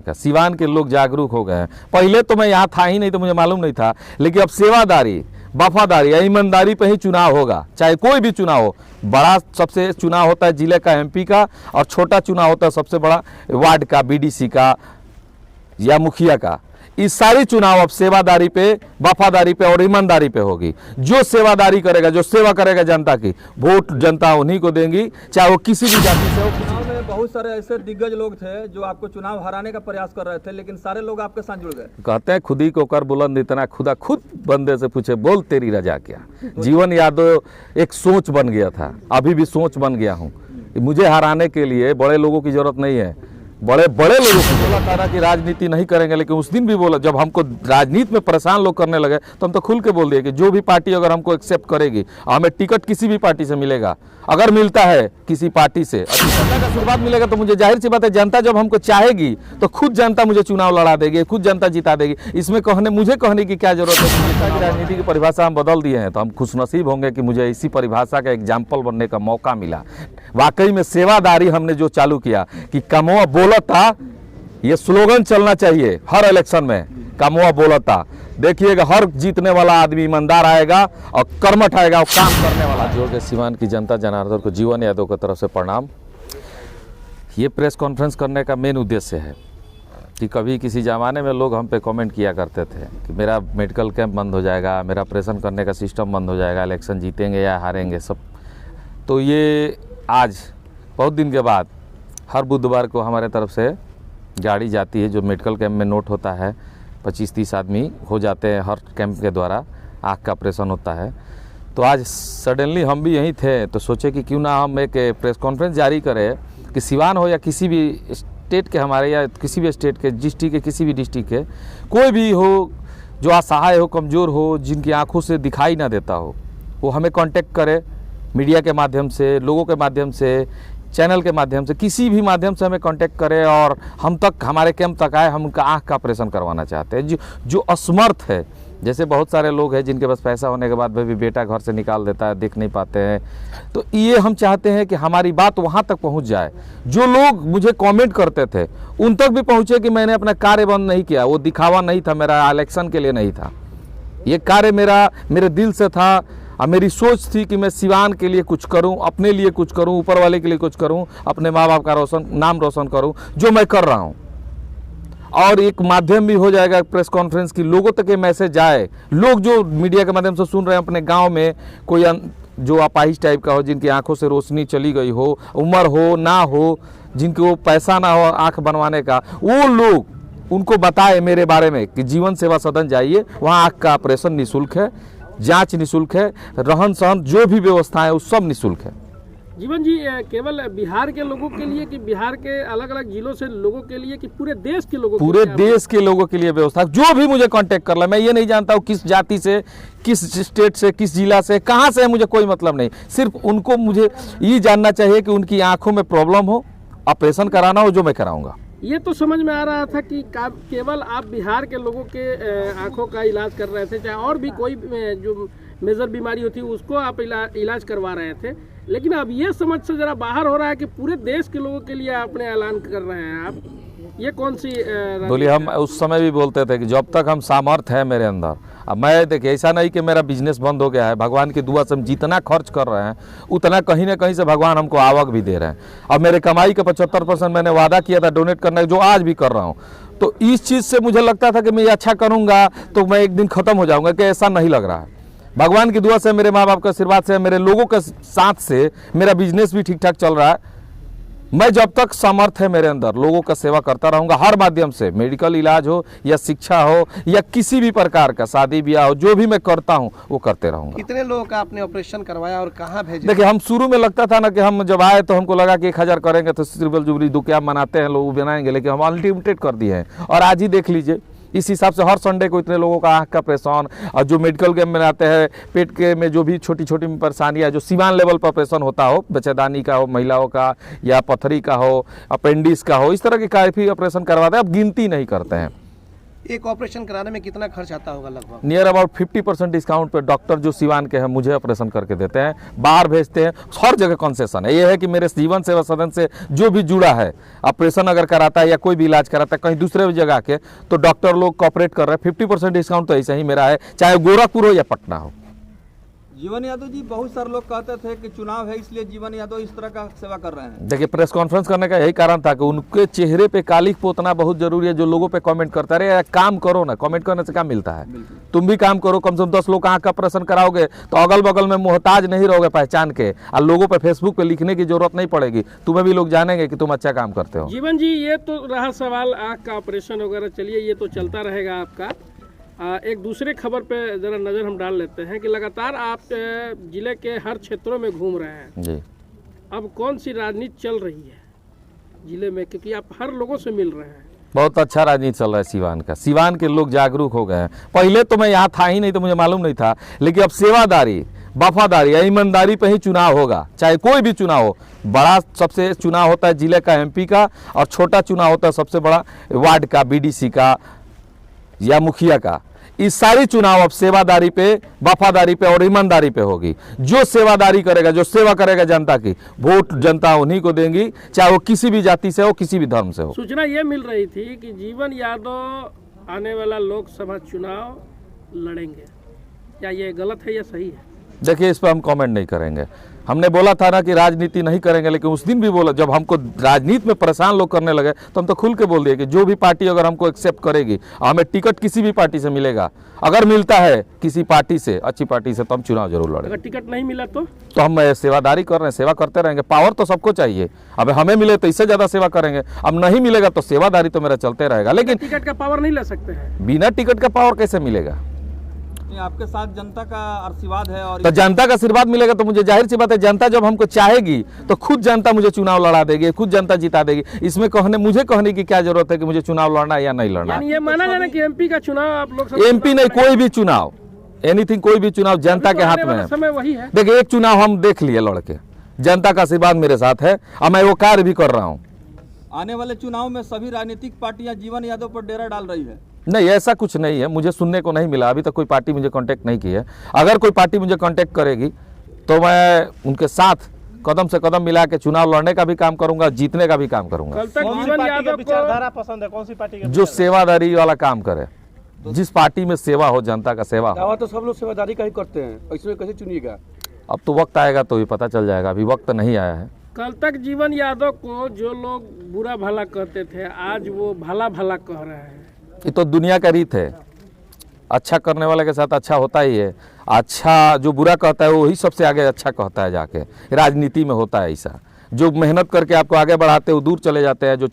का। सिवान के लोग जागरूक हो गए हैं। पहले तो मैं यहाँ था ही नहीं, तो मुझे मालूम नहीं था, लेकिन अब सेवादारी, वफादारी या ईमानदारी पे ही चुनाव होगा, चाहे कोई भी चुनाव हो। बड़ा सबसे चुनाव होता है जिले का, एमपी का, और छोटा चुनाव होता है सबसे बड़ा वार्ड का, बीडीसी का या मुखिया का। इस सारी चुनाव अब सेवादारी पे, वफादारी पे और ईमानदारी पे होगी। जो सेवादारी करेगा, जो सेवा करेगा जनता की, वोट जनता उन्हीं को देंगी, चाहे वो किसी भी जाति से हो। चुनाव में बहुत सारे ऐसे दिग्गज लोग थे जो आपको चुनाव हराने का प्रयास कर रहे थे, लेकिन सारे लोग आपके साथ जुड़ गए। कहते हैं खुद ही को कर बुलंद इतना, खुदा खुद बंदे से पूछे बोल तेरी रजा क्या। जीवन यादव एक सोच बन गया था, अभी भी सोच बन गया हूँ। मुझे हराने के लिए बड़े लोगों की जरूरत नहीं है। बड़े बड़े लोगों को बोला था कि राजनीति नहीं करेंगे, लेकिन उस दिन भी बोला, जब हमको राजनीति में परेशान लोग करने लगे तो हम तो खुल के बोल दिए कि जो भी पार्टी अगर हमको एक्सेप्ट करेगी, हमें टिकट किसी भी पार्टी से मिलेगा, अगर मिलता है किसी पार्टी से, जनता का आशीर्वाद मिलेगा, तो मुझे जाहिर सी बात है जनता जब हमको चाहेगी तो खुद जनता मुझे चुनाव लड़ा देगी, खुद जनता जिता देगी। इसमें मुझे कहने की क्या जरूरत है। राजनीति की परिभाषा हम बदल दिए हैं, तो हम खुशनसीब होंगे कि मुझे इसी परिभाषा का एग्जाम्पल बनने का मौका मिला। वाकई में सेवादारी हमने जो चालू किया कि कमवा बोलता, ये स्लोगन चलना चाहिए हर इलेक्शन में, कमवा बोलता। देखिएगा हर जीतने वाला आदमी ईमानदार आएगा और कर्मठ आएगा और काम करने वाला। जोड़ के सिवान की जनता जनार्दन को जीवन यादव की तरफ से प्रणाम। ये प्रेस कॉन्फ्रेंस करने का मेन उद्देश्य है कि कभी किसी ज़माने में लोग हम पे कमेंट किया करते थे कि मेरा मेडिकल कैंप बंद हो जाएगा, मेरा ऑपरेशन करने का सिस्टम बंद हो जाएगा, इलेक्शन जीतेंगे या हारेंगे सब। तो ये आज बहुत दिन के बाद हर बुधवार को हमारे तरफ से गाड़ी जाती है, जो मेडिकल कैंप में नोट होता है। 25-30 आदमी हो जाते हैं हर कैंप के द्वारा, आँख का ऑपरेशन होता है। तो आज सडनली हम भी यहीं थे, तो सोचे कि क्यों ना हम एक प्रेस कॉन्फ्रेंस जारी करें कि सिवान हो या किसी भी स्टेट के हमारे, या किसी भी स्टेट के, डिस्ट्रिक्ट के, किसी भी डिस्ट्रिक्ट के, कोई भी हो जो असहाय हो, कमज़ोर हो, जिनकी आँखों से दिखाई ना देता हो, वो हमें कांटेक्ट करे मीडिया के माध्यम से, लोगों के माध्यम से, चैनल के माध्यम से, किसी भी माध्यम से हमें कांटेक्ट करें और हम तक, हमारे कैंप तक आए। हम उनका आँख का ऑपरेशन करवाना चाहते हैं, जो असमर्थ है। जैसे बहुत सारे लोग हैं जिनके पास पैसा होने के बाद भी बेटा घर से निकाल देता है, देख नहीं पाते हैं। तो ये हम चाहते हैं कि हमारी बात वहाँ तक पहुँच जाए। जो लोग मुझे कमेंट करते थे उन तक भी पहुँचे कि मैंने अपना कार्य बंद नहीं किया, वो दिखावा नहीं था, मेरा इलेक्शन के लिए नहीं था। ये कार्य मेरे दिल से था और मेरी सोच थी कि मैं सिवान के लिए कुछ करूं, अपने लिए कुछ करूं, ऊपर वाले के लिए कुछ करूं, अपने माँ बाप का नाम रोशन करूं, जो मैं कर रहा हूं। और एक माध्यम भी हो जाएगा प्रेस कॉन्फ्रेंस की, लोगों तक ये मैसेज जाए। लोग जो मीडिया के माध्यम से सुन रहे हैं, अपने गांव में कोई जो अपाहिज टाइप का हो, जिनकी आंखों से रोशनी चली गई हो, उम्र हो ना हो, जिनको पैसा ना हो आंख बनवाने का, वो लोग उनको बताए मेरे बारे में कि जीवन सेवा सदन जाइए, वहाँ आंख का ऑपरेशन निःशुल्क है, जांच निःशुल्क है, रहन सहन जो भी व्यवस्था है वो सब निःशुल्क है। जीवन जी, केवल बिहार के लोगों के लिए कि बिहार के अलग अलग जिलों से लोगों के लिए कि पूरे देश के लोगों पूरे देश के लोगों के लिए व्यवस्था। जो भी मुझे कांटेक्ट कर ले, मैं ये नहीं जानता हूँ किस जाति से, किस स्टेट से, किस जिला से, कहाँ से है, मुझे कोई मतलब नहीं। सिर्फ उनको मुझे ये जानना चाहिए कि उनकी आंखों में प्रॉब्लम हो, ऑपरेशन कराना हो, जो मैं कराऊंगा। ये तो समझ में आ रहा था कि केवल आप बिहार के लोगों के आंखों का इलाज कर रहे थे, चाहे और भी कोई जो मेजर बीमारी होती है उसको आप इलाज करवा रहे थे। लेकिन अब ये समझ से जरा बाहर हो रहा है कि पूरे देश के लोगों के लिए आपने ऐलान कर रहे हैं। आप ये कौन सी बोलिए? हम उस समय भी बोलते थे कि जब तक हम सामर्थ्य है मेरे अंदर। अब मैं देखिए, ऐसा नहीं कि मेरा बिजनेस बंद हो गया है, भगवान की दुआ से हम जितना खर्च कर रहे हैं उतना कहीं ना कहीं से भगवान हमको आवक भी दे रहे हैं। अब मेरे कमाई का 75% मैंने वादा किया था डोनेट करने का, जो आज भी कर रहा हूँ। तो इस चीज़ से मुझे लगता था कि मैं ये अच्छा करूँगा तो मैं एक दिन ख़त्म हो जाऊँगा, कि ऐसा नहीं लग रहा है। भगवान की दुआ से, मेरे माँ बाप के आशीर्वाद से, मेरे लोगों के साथ से मेरा बिजनेस भी ठीक ठाक चल रहा है। मैं जब तक सामर्थ्य है मेरे अंदर, लोगों का सेवा करता रहूंगा हर माध्यम से, मेडिकल इलाज हो या शिक्षा हो या किसी भी प्रकार का शादी ब्याह हो, जो भी मैं करता हूं वो करते रहूंगा। कितने लोगों का आपने ऑपरेशन करवाया और कहाँ भेजे? देखिए, हम शुरू में लगता था ना कि हम जब आए तो हमको लगा कि 1000 करेंगे तो ट्रिपल जुबली दुकिया मनाते हैं लोग, बनाएंगे, लेकिन हम अनलिमिटेड कर दिए हैं। और आज ही देख लीजिए, इस हिसाब से हर संडे को इतने लोगों का आँख का ऑपरेशन, और जो मेडिकल कैंप में आते हैं पेट के में जो भी छोटी छोटी परेशानियाँ, जो सिवान लेवल पर ऑपरेशन होता हो, बच्चेदानी का हो, महिलाओं का, या पथरी का हो, अपेंडिक्स का हो, इस तरह के काफ़ी ऑपरेशन करवाते हैं। अब गिनती नहीं करते हैं। एक ऑपरेशन कराने में कितना खर्च आता होगा लगभग? नियर अबाउट 50% डिस्काउंट पे डॉक्टर जो सिवान के हैं मुझे ऑपरेशन करके देते हैं, बाहर भेजते हैं, हर जगह कंसेशन है। ये है कि मेरे जीवन सेवा सदन से जो भी जुड़ा है, ऑपरेशन अगर कराता है या कोई भी इलाज कराता है कहीं दूसरे जगह के, तो डॉक्टर लोग कॉपरेट कर रहे हैं। 50% डिस्काउंट तो ऐसा ही मेरा है, चाहे गोरखपुर हो या पटना हो। जीवन यादव जी, बहुत सारे लोग कहते थे कि चुनाव है इसलिए जीवन यादव इस तरह का सेवा कर रहे हैं। देखिए, प्रेस कॉन्फ्रेंस करने का यही कारण था कि उनके चेहरे पे कालिख पोतना बहुत जरूरी है। जो लोगों पे कमेंट करता रहे, यार काम करो ना, कमेंट करने से क्या मिलता है? तुम भी काम करो, कम से कम 10 लोग आँख का ऑपरेशन कराओगे तो अगल बगल में मोहताज नहीं रहोगे पहचान के, और लोगों पे फेसबुक पे लिखने की जरूरत नहीं पड़ेगी, तुम्हें भी लोग जानेंगे कि तुम अच्छा काम करते हो। जीवन जी, ये तो रहा सवाल आँख का ऑपरेशन वगैरह, चलिए ये तो चलता रहेगा आपका। एक दूसरे खबर पे जरा नज़र हम डाल लेते हैं कि लगातार आप जिले के हर क्षेत्रों में घूम रहे हैं जी। अब कौन सी राजनीति चल रही है जिले में, क्योंकि आप हर लोगों से मिल रहे हैं? बहुत अच्छा राजनीति चल रहा है सिवान का। सिवान के लोग जागरूक हो गए हैं। पहले तो मैं यहाँ था ही नहीं, तो मुझे मालूम नहीं था, लेकिन अब सेवादारी, वफादारी या ईमानदारी पे ही चुनाव होगा, चाहे कोई भी चुनाव हो। बड़ा सबसे चुनाव होता है जिले का, एमपी का, और छोटा चुनाव होता है सबसे बड़ा वार्ड का, बीडीसी का या मुखिया का। इस सारी चुनाव अब सेवादारी पे, वफादारी पे और ईमानदारी पे होगी। जो सेवादारी करेगा, जो सेवा करेगा जनता की, वोट जनता उन्हीं को देंगी, चाहे वो किसी भी जाति से हो, किसी भी धर्म से हो। सूचना ये मिल रही थी कि जीवन यादव आने वाला लोकसभा चुनाव लड़ेंगे, क्या ये गलत है या सही है? देखिए, इस पर हम कमेंट नहीं करेंगे। हमने बोला था ना कि राजनीति नहीं करेंगे, लेकिन उस दिन भी बोला, जब हमको राजनीति में परेशान लोग करने लगे तो हम तो खुल के बोल दिए कि जो भी पार्टी अगर हमको एक्सेप्ट करेगी, हमें टिकट किसी भी पार्टी से मिलेगा, अगर मिलता है किसी पार्टी से, अच्छी पार्टी से, तो हम चुनाव जरूर लड़ेंगे। अगर टिकट नहीं मिला तो हम सेवादारी कर रहे हैं, सेवा करते रहेंगे। पावर तो सबको चाहिए, अब हमें मिले तो इससे ज्यादा सेवा करेंगे, अब नहीं मिलेगा तो सेवादारी तो मेरा चलते रहेगा। लेकिन टिकट का पावर नहीं ले सकते हैं। बिना टिकट का पावर कैसे मिलेगा? आपके साथ जनता का आशीर्वाद है, और तो जनता का आशीर्वाद मिलेगा तो मुझे जाहिर सी बात है, जनता जब हमको चाहेगी तो खुद जनता मुझे चुनाव लड़ा देगी, खुद जनता जिता देगी। इसमें मुझे कहने की क्या जरूरत है कि मुझे चुनाव लड़ना है या नहीं लड़ना? यानी ये माना जाना कि एमपी का चुनाव आप लोग, एमपी नहीं, कोई भी चुनाव, एनीथिंग, कोई भी चुनाव जनता के हाथ में है। समय वही है। देखिए, एक चुनाव हम देख लिए लड़के, जनता का आशीर्वाद मेरे साथ है और मैं वो कार्य भी कर रहा हूँ। आने वाले चुनाव में सभी राजनीतिक पार्टियां जीवन यादव पर डेरा डाल रही है। नहीं, ऐसा कुछ नहीं है, मुझे सुनने को नहीं मिला। अभी तक कोई पार्टी मुझे कांटेक्ट नहीं की है। अगर कोई पार्टी मुझे कांटेक्ट करेगी तो मैं उनके साथ कदम से कदम मिला के चुनाव लड़ने का भी काम करूंगा, जीतने का भी काम करूंगा। कल तक जीवन यादव विचारधारा पसंद है? कौन सी पार्टी? जो सेवादारी वाला काम करे, जिस पार्टी में सेवा हो, जनता का सेवा हो। दावा तो सब लोग सेवादारी का ही करते हैं, इसमें कैसे चुनिएगा? अब तो वक्त आएगा तो भी पता चल जाएगा, अभी वक्त नहीं आया है। कल तक जीवन यादव को जो लोग बुरा भला कहते थे, आज वो भला भला कह रहे हैं। ये तो दुनिया का रीत है, अच्छा करने वाले के साथ अच्छा होता ही है। अच्छा जो बुरा कहता है वही सबसे आगे अच्छा कहता है जाके। राजनीति में होता है ऐसा, जो मेहनत करके आपको आगे बढ़ाते हैं वो दूर चले जाते हैं, जो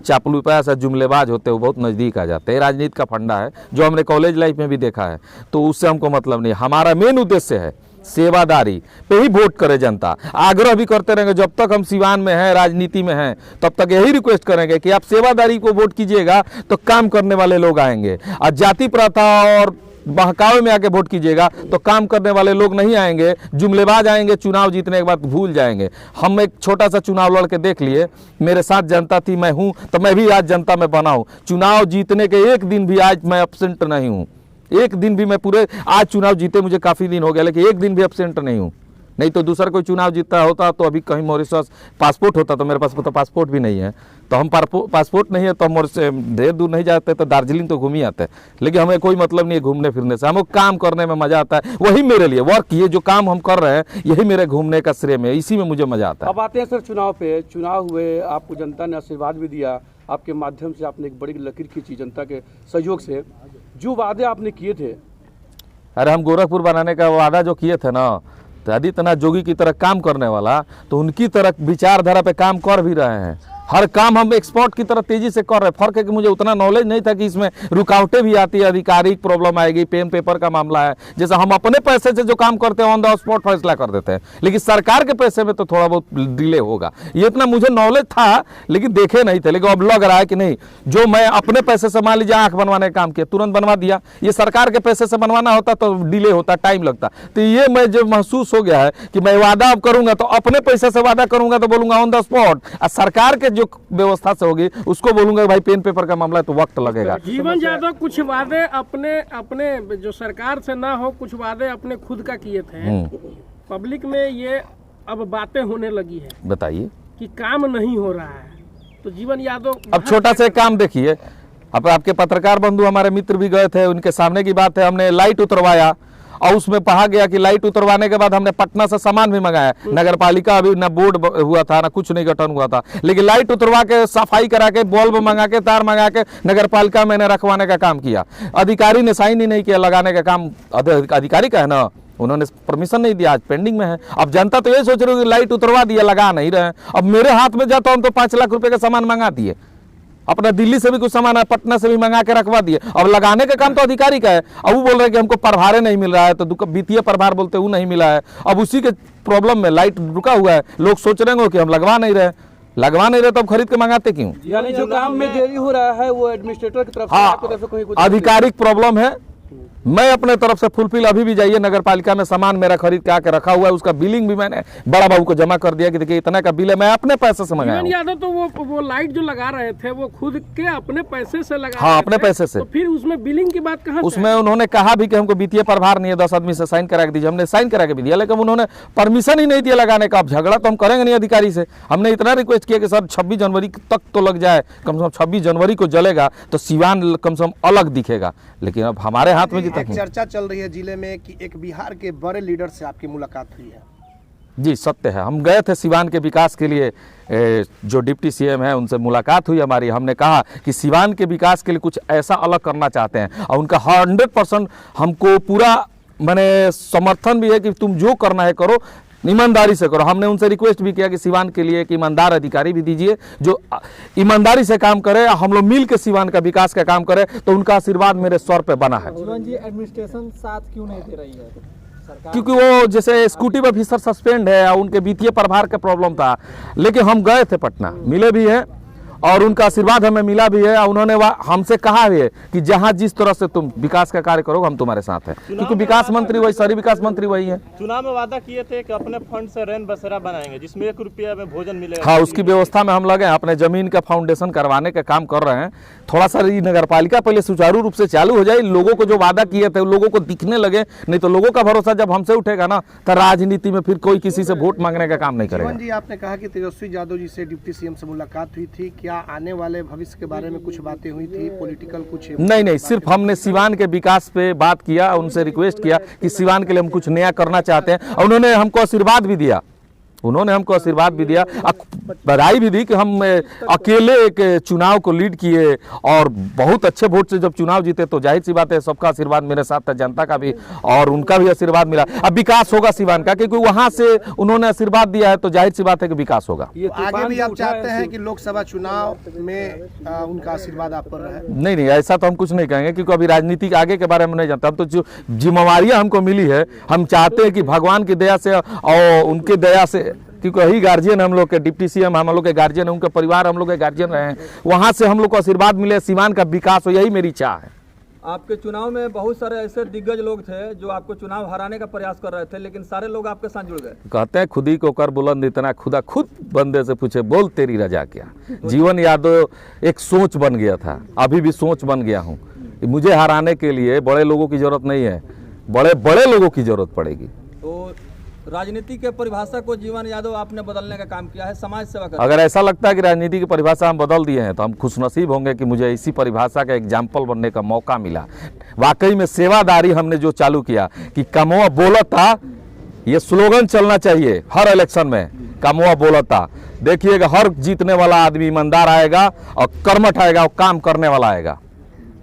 चापलूपा से जुमलेबाज होते हैं वो बहुत नज़दीक आ जाते हैं। राजनीति का फंडा है, जो हमने कॉलेज लाइफ में भी देखा है, तो उससे हमको मतलब नहीं। हमारा मेन उद्देश्य है सेवादारी पे ही वोट करे जनता। आग्रह भी करते रहेंगे, जब तक हम सिवान में हैं, राजनीति में हैं, तब तक यही रिक्वेस्ट करेंगे कि आप सेवादारी को वोट कीजिएगा तो काम करने वाले लोग आएंगे। और जाति प्रथा और बहकावे में आके वोट कीजिएगा तो काम करने वाले लोग नहीं आएंगे, जुमलेबाज आएंगे, चुनाव जीतने के बाद भूल जाएंगे। हम एक छोटा सा चुनाव लड़ के देख लिए, मेरे साथ जनता थी, मैं हूं, तो मैं भी आज जनता में बना हूं। चुनाव जीतने के एक दिन भी आज मैं एब्सेंट नहीं हूं, एक दिन भी मैं पूरे, आज चुनाव जीते मुझे काफ़ी दिन हो गया, लेकिन एक दिन भी एब्सेंट नहीं हूँ। नहीं तो दूसरा कोई चुनाव जीतता होता तो अभी कहीं मॉरिशस पासपोर्ट होता, तो मेरे पास तो पासपोर्ट भी नहीं है। तो हम पासपोर्ट नहीं है तो हम ढेर दूर नहीं जाते, तो दार्जिलिंग तो घूम ही आते हैं। लेकिन हमें कोई मतलब नहीं है घूमने फिरने से, हमको काम करने में मजा आता है। वही मेरे लिए वर्क, ये जो काम हम कर रहे हैं यही मेरे घूमने का श्रेय में, इसी में मुझे मजा आता है। अब आते हैं सर चुनाव पे। चुनाव हुए, आपको जनता ने आशीर्वाद भी दिया, आपके माध्यम से आपने एक बड़ी लकीर खींची जनता के सहयोग से। जो वादे आपने किए थे, अरे हम गोरखपुर बनाने का वादा जो किए थे ना, तो आदित्यनाथ जोगी की तरह काम करने वाला, तो उनकी तरह विचारधारा पे काम कर भी रहे हैं। हर काम हम एक्सपोर्ट की तरह तेजी से कर रहे हैं। फर्क है कि मुझे उतना नॉलेज नहीं था कि इसमें रुकावटें भी आती है, आधिकारिक प्रॉब्लम आएगी, पेन पेपर का मामला है। जैसे हम अपने पैसे से जो काम करते हैं ऑन द स्पॉट फैसला कर देते हैं, लेकिन सरकार के पैसे में तो थोड़ा बहुत डिले होगा। ये इतना मुझे नॉलेज था लेकिन देखे नहीं थे, लेकिन अब लग रहा है कि नहीं, जो मैं अपने पैसे से मान लीजिए आंख बनवाने का काम किया, तुरंत बनवा दिया। ये सरकार के पैसे से बनवाना होता तो डिले होता, टाइम लगता। तो ये मैं जब महसूस हो गया है कि मैं वादा अब करूंगा तो अपने पैसे से वादा करूंगा तो बोलूंगा ऑन द स्पॉट, और सरकार के जो व्यवस्था से होगी उसको बोलूंगा कि भाई पेन पेपर का मामला है तो वक्त लगेगा। जीवन यादव कुछ वादे अपने अपने जो सरकार से ना हो, कुछ वादे अपने खुद का किए थे, पब्लिक में ये अब बातें होने लगी है, बताइए कि काम नहीं हो रहा है। तो जीवन यादव अब छोटा सा काम देखिए, अब आपके पत्रकार बंधु हमारे मित्र भी गए थे, उनके सामने की बात है, हमने लाइट उतरवाया और उसमें कहा गया कि लाइट उतरवाने के बाद हमने पटना से सामान भी मंगाया। नगर पालिका अभी ना बोर्ड हुआ था ना कुछ नहीं गठन हुआ था, लेकिन लाइट उतरवा के सफाई करा के बल्ब मंगा के तार मंगा के नगर पालिका मैंने रखवाने का काम किया। अधिकारी ने साइन ही नहीं किया, लगाने का काम अधिकारी का है ना, उन्होंने परमिशन नहीं दिया, आज पेंडिंग में है। अब जनता तो ये सोच रही है कि लाइट उतरवा दिया, लगा नहीं रहे। अब मेरे हाथ में जाता हूं तो 5 लाख रुपए का सामान मंगा दिए, अपना दिल्ली से भी कुछ सामान है, पटना से भी मंगा के रखवा दिए। अब लगाने का काम तो अधिकारी का है। अब वो बोल रहे हैं कि हमको प्रभार नहीं मिल रहा है, तो वित्तीय प्रभार बोलते वो नहीं मिला है। अब उसी के प्रॉब्लम में लाइट रुका हुआ है, लोग सोच रहे हैं कि हम लगवा नहीं रहे तो अब खरीद के मंगाते क्यों? यानी जो काम में देरी हो रहा है वो एडमिनिस्ट्रेटर की तरफ से, हाँ, आपकी तरफ से कहीं कुछ आधिकारिक प्रॉब्लम है। मैं अपने तरफ से फुलफिल, अभी भी जाइए नगर पालिका में सामान मेरा खरीद के आके रखा हुआ है, उसका बिलिंग भी मैंने बड़ा बाबू को जमा कर दिया कि देखिए इतना का बिल है, मैं अपने पैसे से मंगाया जीवन हूं। यादव तो वो लाइट जो लगा रहे थे वो खुद के अपने पैसे से लगा हाँ, रहे अपने थे। पैसे से। तो फिर उसमें बिलिंग की बात कहाँ से उसमें उन्होंने कहा भी कि हमको वित्तीय प्रभार नहीं है, 10 आदमी से साइन करा के दीजिए, हमने साइन करा के भी दिया, लेकिन उन्होंने परमिशन ही नहीं दिया लगाने का। अब झगड़ा तो हम करेंगे नहीं अधिकारी से, हमने इतना रिक्वेस्ट किया कि सर 26 जनवरी तक तो लग जाए, कम से कम 26 जनवरी को जलेगा तो सिवान कम से कम अलग दिखेगा, लेकिन अब हमारे हाथ में जितना चर्चा चल रही है जिले में कि एक बिहार के बड़े लीडर से आपकी मुलाकात हुई है। जी सत्य है, हम गए थे सिवान के विकास के लिए, जो डिप्टी सीएम है उनसे मुलाकात हुई हमारी। हमने कहा कि सिवान के विकास के लिए कुछ ऐसा अलग करना चाहते हैं और उनका 100% हमको पूरा मैंने समर्थन भी है कि तुम जो करना है करो, ईमानदारी से करो। हमने उनसे रिक्वेस्ट भी किया कि सिवान के लिए एक ईमानदार अधिकारी भी दीजिए जो ईमानदारी से काम करे, हम लोग मिल के सिवान का विकास का काम करें, तो उनका आशीर्वाद मेरे सर पे बना है। जीवन जी, एडमिनिस्ट्रेशन साथ क्यों नहीं दे रही है सरकार? क्योंकि वो जैसे एक्जीक्यूटिव ऑफिसर सस्पेंड है और उनके वित्तीय प्रभार का प्रॉब्लम था, लेकिन हम गए थे पटना, मिले भी है और उनका आशीर्वाद हमें मिला भी है। उन्होंने हमसे कहा भी है कि जहां जिस तरह से तुम विकास का कार्य करोगे हम तुम्हारे साथ हैं, क्योंकि विकास मंत्री वही, शहरी विकास मंत्री वही है। चुनाव में वादा किए थे कि अपने फंड से रैन बसेरा बनाएंगे जिसमें 1 रुपया में भोजन मिलेगा। हाँ, उसकी व्यवस्था में हम लगे हैं, अपने जमीन का फाउंडेशन करवाने का काम कर रहे हैं। थोड़ा सा नगर पालिका पहले सुचारू रूप से चालू हो जाए, लोगों को जो वादा किए थे लोगों को दिखने लगे, नहीं तो लोगों का भरोसा जब हमसे उठेगा ना तो राजनीति में फिर कोई किसी से वोट मांगने का काम नहीं करेगा। जी, आपने कहा कि तेजस्वी यादव जी से डिप्टी सीएम से मुलाकात हुई थी, क्या आने वाले भविष्य के बारे में कुछ बातें हुई थी, पॉलिटिकल कुछ? नहीं, सिर्फ हमने सिवान के विकास पे बात किया, उनसे रिक्वेस्ट किया कि सिवान के लिए हम कुछ नया करना चाहते हैं, और उन्होंने हमको आशीर्वाद भी दिया। बधाई भी दी कि हम अकेले एक चुनाव को लीड किए और बहुत अच्छे वोट से जब चुनाव जीते, तो जाहिर सी बात है सबका आशीर्वाद मेरे साथ था, जनता का भी और उनका भी आशीर्वाद मिला। अब विकास होगा सिवान का, क्योंकि वहां से उन्होंने आशीर्वाद दिया है, तो जाहिर सी बात है कि विकास होगा। आगे भी आप चाहते हैं कि लोकसभा चुनाव में उनका आशीर्वाद आप पर रहे? नहीं, ऐसा तो हम कुछ नहीं कहेंगे, क्योंकि अभी राजनीति के आगे के बारे में नहीं जानते। हम तो जो जिम्मेवारियां हमको मिली है, हम चाहते हैं कि भगवान की दया से और उनके दया से, क्योंकि वही गार्जियन हम लोग के, डिप्टी सीएम हम लोग के गार्जियन है, उनके परिवार हम लोग के गार्जियन रहे हैं, वहां से हम लोग को आशीर्वाद मिले, सिवान का विकास हो, यही मेरी चाह है। आपके चुनाव में बहुत सारे ऐसे दिग्गज लोग थे जो आपको चुनाव हराने का प्रयास कर रहे थे, लेकिन सारे लोग आपके साथ जुड़ गए। कहते हैं खुद ही को कर बुलंद इतना, खुदा खुद बंदे से पूछे बोल तेरी रजा क्या। जीवन यादव एक सोच बन गया था, अभी भी सोच बन गया हूँ। मुझे हराने के लिए बड़े लोगों की जरूरत नहीं है, बड़े बड़े लोगों की जरूरत पड़ेगी। तो राजनीति के परिभाषा को जीवन यादव आपने बदलने का काम किया है, समाज सेवा कर। अगर ऐसा लगता है कि राजनीति की परिभाषा हम बदल दिए हैं, तो हम खुशनसीब होंगे कि मुझे इसी परिभाषा का एग्जाम्पल बनने का मौका मिला। वाकई में सेवादारी हमने जो चालू किया कि कमवा बोलता, ये स्लोगन चलना चाहिए हर इलेक्शन में, कमवा बोलता। देखिएगा हर जीतने वाला आदमी ईमानदार आएगा और कर्मठ आएगा और काम करने वाला आएगा।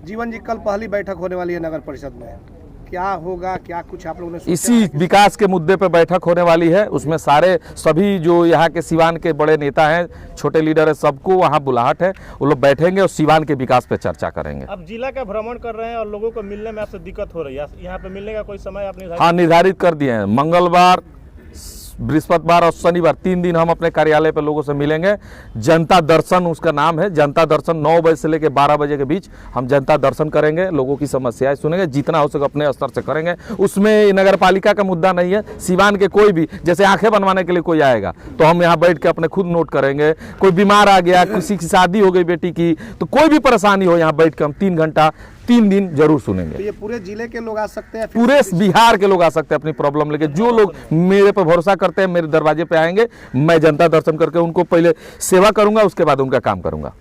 जीवन जी, कल पहली बैठक होने वाली है नगर परिषद में, क्या होगा, क्या कुछ आप लोगों ने सोचा? इसी विकास के मुद्दे पर बैठक होने वाली है, उसमें सभी जो यहाँ के सिवान के बड़े नेता हैं, छोटे लीडर है, सबको वहाँ बुलाहट है, वो लोग बैठेंगे और सिवान के विकास पे चर्चा करेंगे। अब जिला का भ्रमण कर रहे हैं और लोगों को मिलने में आपसे दिक्कत हो रही है, यहाँ पे मिलने का कोई समय आप निर्धारित? हाँ, निर्धारित कर दिए हैं। मंगलवार बृहस्पतिवार और शनिवार 3 दिन हम अपने कार्यालय पर लोगों से मिलेंगे। जनता दर्शन उसका नाम है, जनता दर्शन 9 बजे से लेकर 12 बजे के बीच हम जनता दर्शन करेंगे, लोगों की समस्याएं सुनेंगे, जितना हो सके अपने स्तर से करेंगे। उसमें नगर पालिका का मुद्दा नहीं है, सिवान के कोई भी, जैसे आंखें बनवाने के लिए कोई आएगा तो हम यहाँ बैठ के अपने खुद नोट करेंगे। कोई बीमार आ गया, किसी की शादी हो गई बेटी की, तो कोई भी परेशानी हो, यहाँ बैठ के हम 3 घंटा 3 दिन जरूर सुनेंगे। तो ये पूरे जिले के लोग आ सकते हैं? पूरे बिहार के लोग आ सकते हैं अपनी प्रॉब्लम लेके। जो लोग मेरे पर भरोसा करते हैं, मेरे दरवाजे पे आएंगे, मैं जनता दर्शन करके उनको पहले सेवा करूंगा, उसके बाद उनका काम करूंगा।